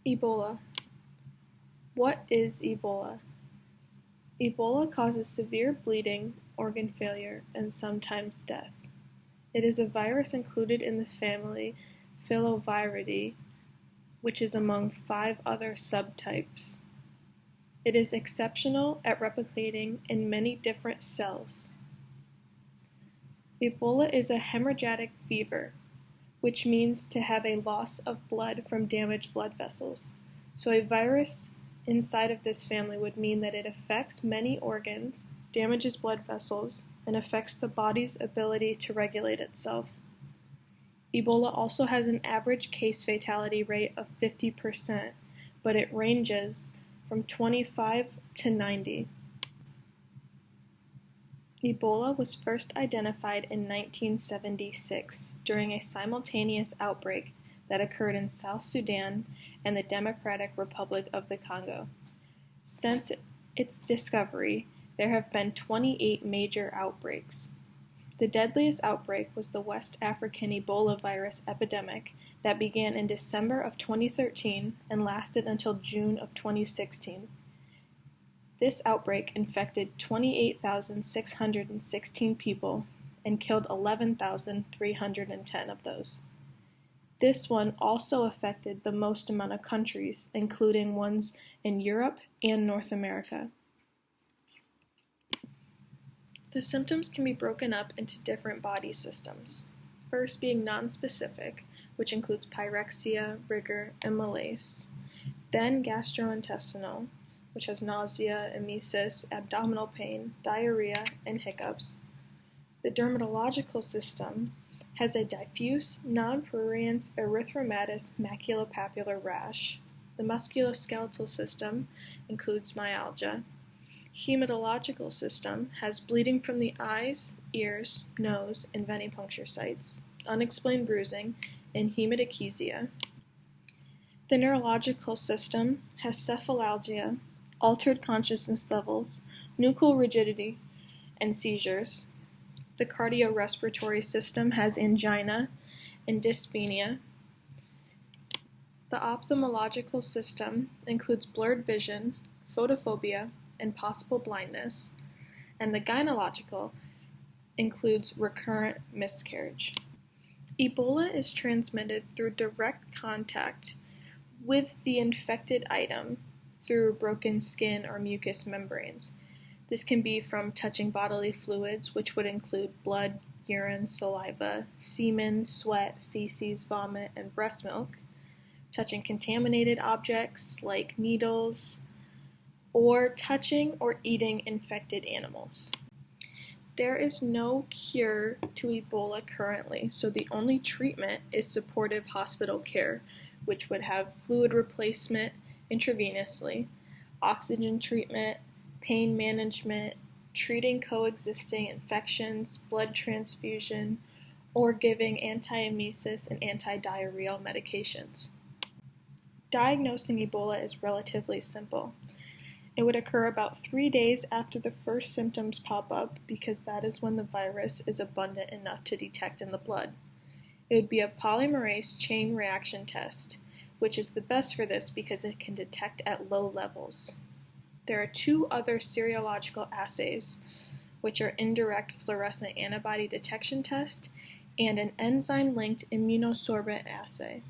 Ebola. What is Ebola? Ebola causes severe bleeding, organ failure, and sometimes death. It is a virus included in the family Filoviridae, which is among 5 other subtypes. It is exceptional at replicating in many different cells. Ebola is a hemorrhagic fever, which means to have a loss of blood from damaged blood vessels. So a virus inside of this family would mean that it affects many organs, damages blood vessels, and affects the body's ability to regulate itself. Ebola also has an average case fatality rate of 50%, but it ranges from 25 to 90. Ebola was first identified in 1976 during a simultaneous outbreak that occurred in South Sudan and the Democratic Republic of the Congo. Since its discovery, there have been 28 major outbreaks. The deadliest outbreak was the West African Ebola virus epidemic that began in December of 2013 and lasted until June of 2016. This outbreak infected 28,616 people and killed 11,310 of those. This one also affected the most amount of countries, including ones in Europe and North America. The symptoms can be broken up into different body systems. First being nonspecific, which includes pyrexia, rigor, and malaise. Then gastrointestinal, which has nausea, emesis, abdominal pain, diarrhea, and hiccups. The dermatological system has a diffuse, non-pruriens erythematous maculopapular rash. The musculoskeletal system includes myalgia. Hematological system has bleeding from the eyes, ears, nose, and venipuncture sites, unexplained bruising, and hematochezia. The neurological system has cephalalgia, altered consciousness levels, nuchal rigidity, and seizures. The cardiorespiratory system has angina and dyspnea. The ophthalmological system includes blurred vision, photophobia, and possible blindness. And the gynecological includes recurrent miscarriage. Ebola is transmitted through direct contact with the infected item through broken skin or mucous membranes. This can be from touching bodily fluids, which would include blood, urine, saliva, semen, sweat, feces, vomit, and breast milk, touching contaminated objects like needles, or touching or eating infected animals. There is no cure to Ebola currently, so the only treatment is supportive hospital care, which would have fluid replacement intravenously, oxygen treatment, pain management, treating coexisting infections, blood transfusion, or giving anti-emesis and anti-diarrheal medications. Diagnosing Ebola is relatively simple. It would occur about 3 days after the first symptoms pop up because that is when the virus is abundant enough to detect in the blood. It would be a polymerase chain reaction test, which is the best for this because it can detect at low levels. There are 2 other serological assays, which are indirect fluorescent antibody detection test and an enzyme-linked immunosorbent assay.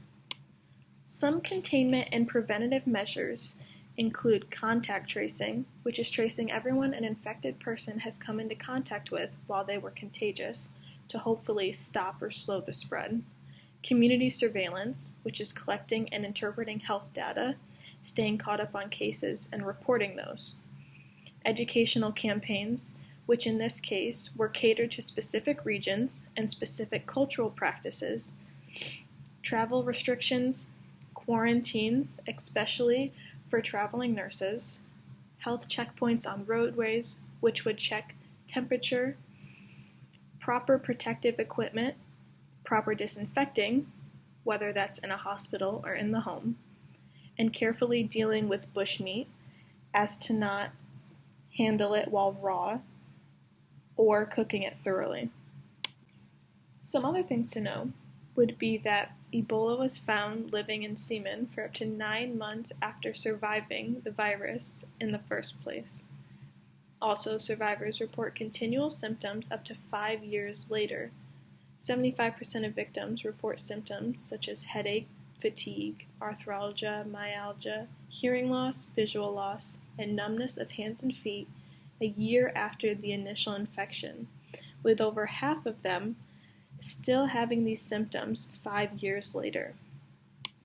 Some containment and preventative measures include contact tracing, which is tracing everyone an infected person has come into contact with while they were contagious to hopefully stop or slow the spread. Community surveillance, which is collecting and interpreting health data, staying caught up on cases, and reporting those. Educational campaigns, which in this case were catered to specific regions and specific cultural practices. Travel restrictions, quarantines, especially for traveling nurses. Health checkpoints on roadways, which would check temperature. Proper protective equipment, proper disinfecting, whether that's in a hospital or in the home, and carefully dealing with bushmeat as to not handle it while raw or cooking it thoroughly. Some other things to know would be that Ebola was found living in semen for up to 9 months after surviving the virus in the first place. Also, survivors report continual symptoms up to 5 years later. 75% of victims report symptoms such as headache, fatigue, arthralgia, myalgia, hearing loss, visual loss, and numbness of hands and feet a year after the initial infection, with over half of them still having these symptoms 5 years later.